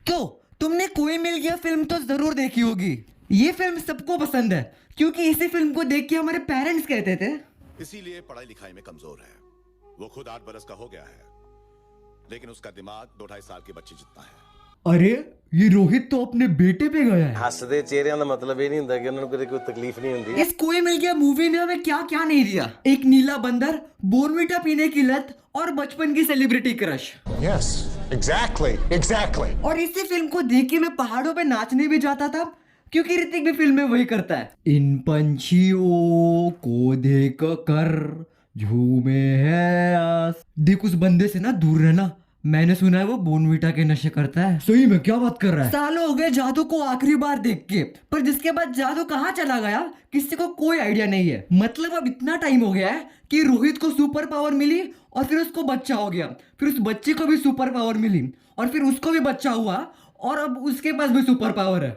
तो तुमने कोई मिल गया फिल्म तो जरूर देखी होगी। ये फिल्म सबको पसंद है क्योंकि इसी फिल्म को देख के हमारे पेरेंट्स कहते थे इसीलिए पढ़ाई लिखाई में कमजोर है। वो खुद 8 बरस का हो गया है, लेकिन उसका दिमाग 2-2.5 साल के बच्चे जितना है। अरे ये रोहित तो अपने बेटे पे गया है। ਹੱਸਦੇ ਚਿਹਰਿਆਂ ਦਾ ਮਤਲਬ ਇਹ ਨਹੀਂ ਹੁੰਦਾ ਕਿ ਉਹਨਾਂ ਨੂੰ ਕੋਈ ਤਕਲੀਫ नहीं ਹੁੰਦੀ। इस कोई मिल गया मूवी ने हमें क्या क्या नहीं दिया। एक नीला बंदर, बोर्नविटा पीने की लत और बचपन की सेलिब्रिटी क्रश। Yes, exactly. और इसी फिल्म को देख के मैं पहाड़ों पे नाचने भी जाता था क्योंकि ऋतिक भी फिल्म में वही करता है। इन पंछियों को देख कर झूमे है आस। देख उस बंदे से ना दूर रहना, मैंने सुना है वो बोर्नविटा के नशे करता है। सही में क्या बात कर रहा है। सालों हो गए जादू को आखिरी बार देख के, पर जिसके बाद जादू कहाँ चला गया किसी को कोई आइडिया नहीं है। मतलब अब इतना टाइम हो गया है कि रोहित को सुपर पावर मिली और फिर उसको बच्चा हो गया, फिर उस बच्चे को भी सुपर पावर मिली और फिर उसको भी बच्चा हुआ और अब उसके पास भी सुपर पावर है।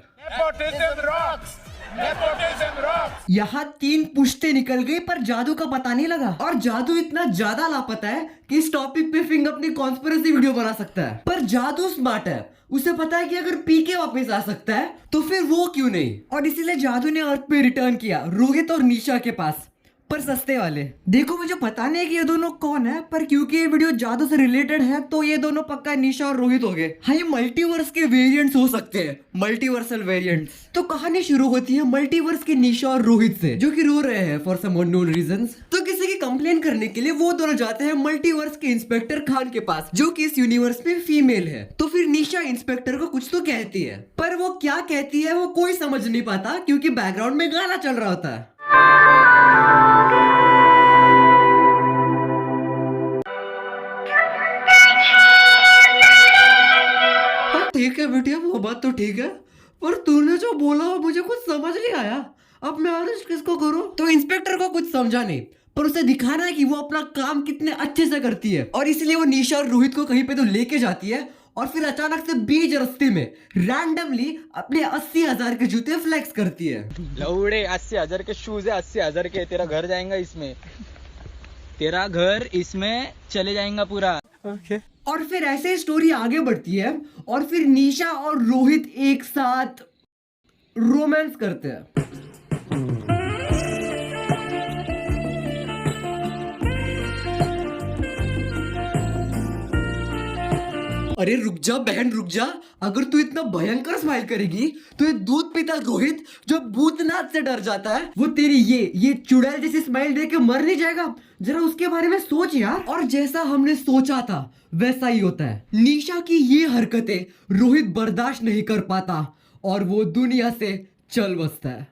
यहाँ 3 पुश्ते निकल गई पर जादू का पता नहीं लगा। और जादू इतना ज्यादा लापता है कि इस टॉपिक पे फिंग अपनी कॉन्स्पिरेसी वीडियो बना सकता है। पर जादू स्मार्ट है, उसे पता है कि अगर पी के वापस आ सकता है तो फिर वो क्यों नहीं। और इसीलिए जादू ने अर्थ पे रिटर्न किया रोहित और निशा के पास, पर सस्ते वाले। देखो मुझे पता नहीं कि ये दोनों कौन है, पर क्योंकि ये वीडियो जादू से रिलेटेड है तो ये दोनों पक्का निशा और रोहित हो गए। हाँ ये मल्टीवर्स के वेरिएंट्स हो सकते हैं, मल्टीवर्सल वेरिएंट्स। तो कहानी शुरू होती है मल्टीवर्स के निशा और रोहित से, जो कि रो रहे हैं फॉर सम अननोन रीजंस। तो किसी की कंप्लेन करने के लिए वो दोनों जाते हैं मल्टीवर्स के इंस्पेक्टर खान के पास, जो कि इस यूनिवर्स में फीमेल है। तो फिर निशा इंस्पेक्टर को कुछ तो कहती है, पर वो क्या कहती है वो कोई समझ नहीं पाता क्योंकि बैकग्राउंड में गाना चल रहा होता है। ठीक है बेटिया वो बात तो ठीक है, पर तूने जो बोला मुझे कुछ समझ नहीं आया। अब मैं अरेस्ट किसको करूं? तो इंस्पेक्टर को कुछ समझा नहीं, पर उसे दिखाना है कि वो अपना काम कितने अच्छे से करती है। और इसलिए वो निशा और रोहित को कहीं पे तो लेके जाती है और फिर अचानक से बीच रास्ते में रैंडमली अपने 80,000 के जूते फ्लेक्स करती है। लौड़े 80,000 के शूज है, 80,000 के। तेरा घर जाएगा इसमें, तेरा घर इसमें चले जाएगा पूरा। Okay. और फिर ऐसे स्टोरी आगे बढ़ती है और फिर निशा और रोहित एक साथ रोमांस करते हैं। अरे रुक जा बहन रुक जा, अगर तू इतना भयंकर स्माइल करेगी तो ये दूध पीता रोहित जो भूतनाथ से डर जाता है वो तेरी ये चुड़ैल जैसी स्माइल देख के मर नहीं जाएगा? जरा उसके बारे में सोच यार। और जैसा हमने सोचा था वैसा ही होता है। निशा की ये हरकतें रोहित बर्दाश्त नहीं कर पाता और वो दुनिया से चल बसता है।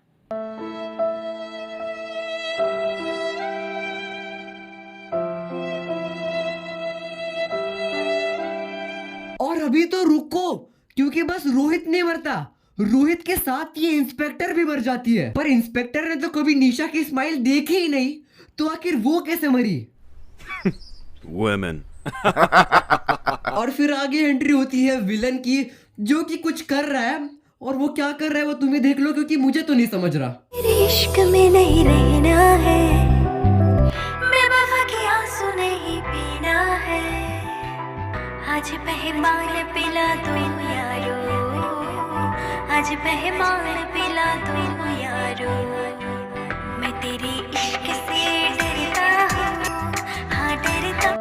और अभी तो रुको, क्योंकि बस रोहित नहीं मरता, रोहित के साथ ये इंस्पेक्टर भी मर जाती है। पर इंस्पेक्टर ने तो कभी निशा की स्माइल देखी ही नहीं, तो आखिर वो कैसे मरी? Women. और फिर आगे एंट्री होती है विलन की, जो कि कुछ कर रहा है और वो क्या कर रहा है वो तुम्हें देख लो, क्योंकि मुझे तो नहीं समझ रहा। इश्क में नहीं रहना है, बेवफा के आंसू नहीं पीना है, आज पहमान पिला दो यारो, आज पहमान पिला दो यारो, मैं तेरे इश्क से डरता हूँ, हाँ डरता।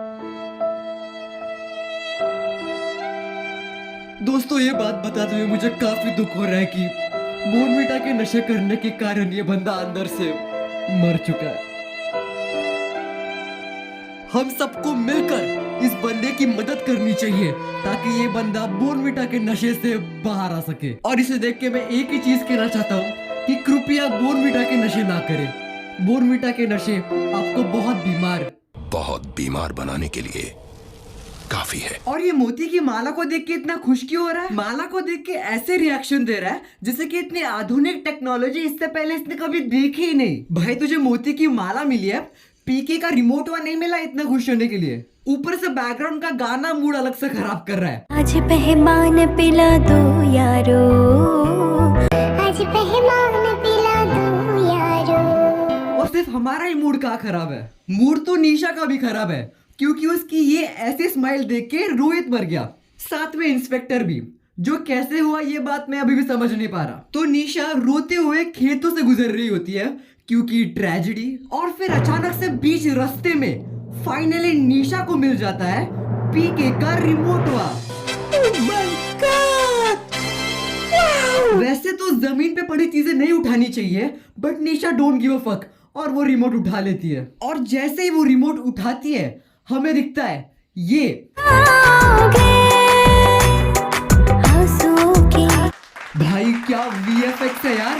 दोस्तों ये बात बताते हुए मुझे काफी दुख हो रहा है कि बोर्नविटा के नशे करने के कारण ये बंदा अंदर से मर चुका है। हम सबको मिलकर इस बंदे की मदद करनी चाहिए ताकि ये बंदा बोर्नविटा के नशे से बाहर आ सके। और इसे देख के मैं एक ही चीज कहना चाहता हूँ कि कृपया बोर्नविटा के नशे ना करें। बोर्नविटा के नशे आपको बहुत बीमार बनाने के लिए काफी है। और ये मोती की माला को देख के इतना खुश क्यों हो रहा है? माला को देख के ऐसे रिएक्शन दे रहा है जैसे कि इतनी आधुनिक टेक्नोलॉजी इससे पहले इसने कभी देखी ही नहीं। भाई तुझे मोती की माला मिली है, पीके का रिमोट वन नहीं मिला इतना खुश होने के लिए। ऊपर से बैकग्राउंड का गाना मूड अलग से खराब कर रहा है। आज पहमान पिला दो यारो, आज पहमान पिला दो यारो। और सिर्फ हमारा ही मूड का खराब है, मूड तो निशा का भी खराब है क्योंकि उसकी ये ऐसी स्माइल देख के रोहित मर गया, साथ में इंस्पेक्टर भी, जो कैसे हुआ ये बात मैं अभी भी समझ नहीं पा रहा। तो निशा रोते हुए खेतों से गुजर रही होती है क्योंकि ट्रेजेडी, और फिर अचानक से बीच रास्ते में फाइनली निशा को मिल जाता है पीके का रिमोट। वैसे तो जमीन पे पड़ी चीजें नहीं उठानी चाहिए, but Nisha don't give a fuck और वो रिमोट उठा लेती है। और जैसे ही वो रिमोट उठाती है हमें दिखता है ये भाई क्या वीएफएक्स है यार,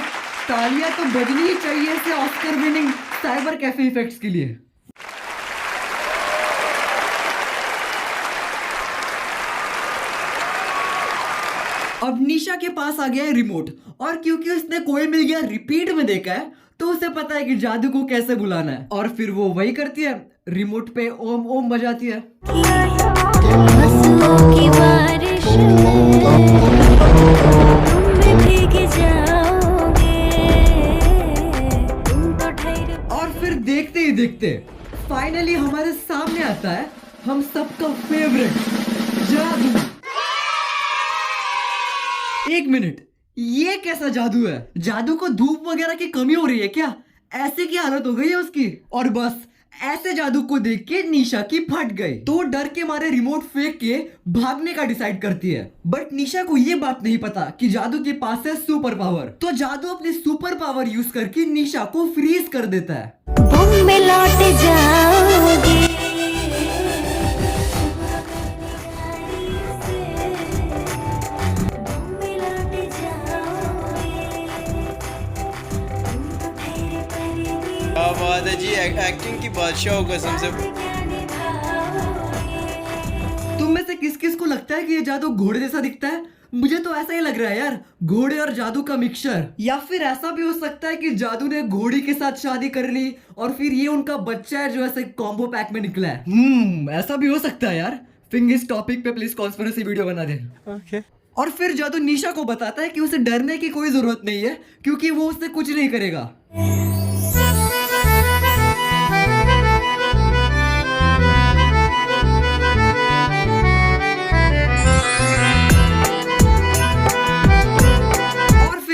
तालियां तो बजनी ही चाहिए इसे Oscar winning cyber cafe effects के लिए। अब निशा के पास आ गया है रिमोट, और क्योंकि उसने कोई मिल गया रिपीट में देखा है तो उसे पता है कि जादू को कैसे बुलाना है, और फिर वो वही करती है, रिमोट पे ओम ओम बजाती है। की बारिश तुम भीग जाओगे, तुम तो ठहरे। और फिर देखते ही देखते फाइनली हमारे सामने आता है हम सबका फेवरेट जादू। एक मिनट, ये कैसा जादू है? जादू को धूप वगैरह की कमी हो रही है क्या? ऐसे की हालत हो गई है उसकी। और बस ऐसे जादू को देख के निशा की फट गई, तो डर के मारे रिमोट फेंक के भागने का डिसाइड करती है। बट निशा को ये बात नहीं पता कि जादू के पास है सुपर पावर। तो जादू अपनी सुपर पावर यूज करके निशा को फ्रीज कर देता है। तुम में लौट जाओगे, क्या बात है जी, एक्टिंग की बादशाह हो कसम से। तुम में से किस किस को लगता है कि ये जादू घोड़े जैसा दिखता है? मुझे तो ऐसा ही लग रहा है यार, घोड़े और जादू का मिक्सचर। या फिर ऐसा भी हो सकता है कि जादू ने घोड़ी के साथ शादी कर ली और फिर ये उनका बच्चा है जो ऐसे कॉम्बो पैक में निकला है। ऐसा भी हो सकता है यार। फिंग इस टॉपिक पे प्लीज कॉन्स्पिरेसी वीडियो बना दे। ओके। और फिर जादू निशा को बताता है कि उसे डरने की कोई जरूरत नहीं है क्योंकि वो उससे कुछ नहीं करेगा।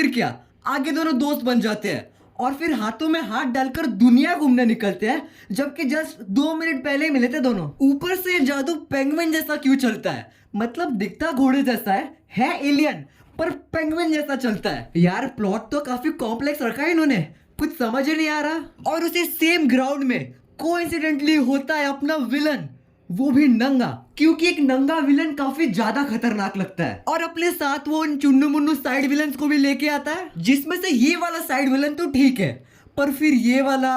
क्या आगे दोनों दोस्त बन जाते हैं और फिर हाथों में हाथ डालकर दुनिया घूमने निकलते हैं, जबकि जस्ट 2 मिनट पहले ही मिले थे दोनों। ऊपर से जादू पेंगुइन जैसा क्यों चलता है? मतलब दिखता घोड़े जैसा है एलियन, पर पेंगुइन जैसा चलता है। यार प्लॉट तो काफी कॉम्प्लेक्स रखा है इन्होंने, कुछ समझ ही नहीं आ रहा। और उसी सेम ग्राउंड में कोइंसिडेंटली होता है अपना विलन, वो भी नंगा, क्योंकि एक नंगा विलन काफी ज्यादा खतरनाक लगता है। और अपने साथ वो उन चुन्नू मुन्नू साइड विलन्स को भी लेके आता है, जिसमें से ये वाला साइड विलन तो ठीक है, पर फिर ये वाला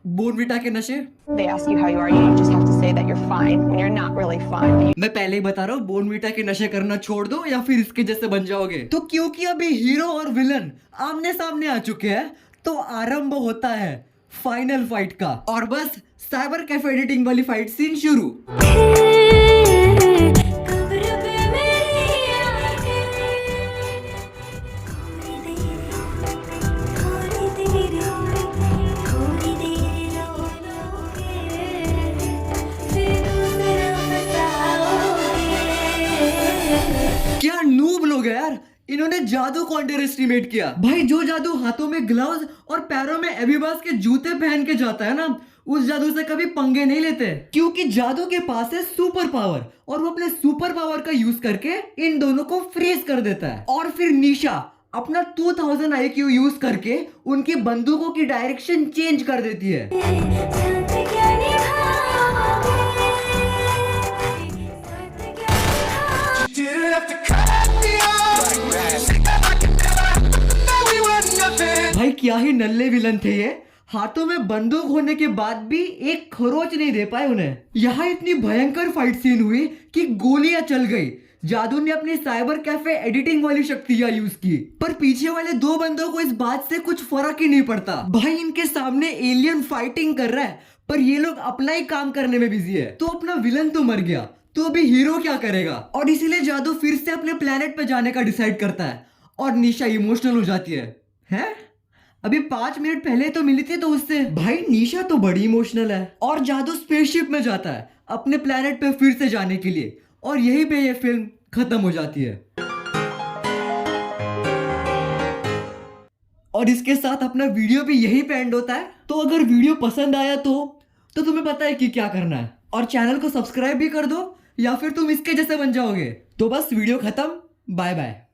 बोर्नविटा के नशे। They ask you how you are, you just have to say that you're fine when you're not really fine. मैं पहले ही बता रहा हूँ, बोर्नविटा के नशे करना छोड़ दो या फिर इसके जैसे बन जाओगे। तो क्योंकि अभी हीरो और विलन आमने सामने आ चुके हैं, तो आरंभ होता है फाइनल फाइट का। और बस साइबर कैफे एडिटिंग वाली फाइट सीन शुरू। क्या नूब लोग हैं यार, इन्होंने जादू को अंडर एस्टिमेट किया। भाई जो जादू हाथों में ग्लव्स और पैरों में एबिबास के जूते पहन के जाता है ना, उस जादू से कभी पंगे नहीं लेते, क्योंकि जादू के पास है सुपर पावर और वो अपने सुपर पावर का यूज करके इन दोनों को फ्रीज कर देता है। और फिर निशा अपना 2000 IQ यूज करके उनकी बंदूकों की डायरेक्शन चेंज कर देती है। भाई क्या ही नल्ले विलन थे ये, हाथों में बंदूक होने के बाद भी एक खरोच नहीं दे पाए उन्हें। यहाँ इतनी भयंकर फाइट सीन हुई कि गोलियां चल गई। जादू ने अपनी साइबर कैफे एडिटिंग वाली शक्तियां यूज की, पर पीछे वाले 2 बंदों को इस बात से कुछ फर्क ही नहीं पड़ता। भाई इनके सामने एलियन फाइटिंग कर रहा है, पर ये लोग अपना ही काम करने में बिजी है। तो अपना विलन तो मर गया, तो अभी हीरो क्या करेगा? और इसीलिए जादू फिर से अपने प्लेनेट पे जाने का डिसाइड करता है और निशा इमोशनल हो जाती है। अभी 5 मिनट पहले तो मिली थी तो उससे। भाई निशा तो बड़ी इमोशनल है। और जादू स्पेसशिप में जाता है अपने प्लेनेट पे फिर से जाने के लिए, और यहीं पे ये फिल्म खत्म हो जाती है। और इसके साथ अपना वीडियो भी यही पे एंड होता है। तो अगर वीडियो पसंद आया तो तुम्हें पता है कि क्या करना है, और चैनल को सब्सक्राइब भी कर दो या फिर तुम इसके जैसे बन जाओगे। तो बस वीडियो खत्म, बाय बाय।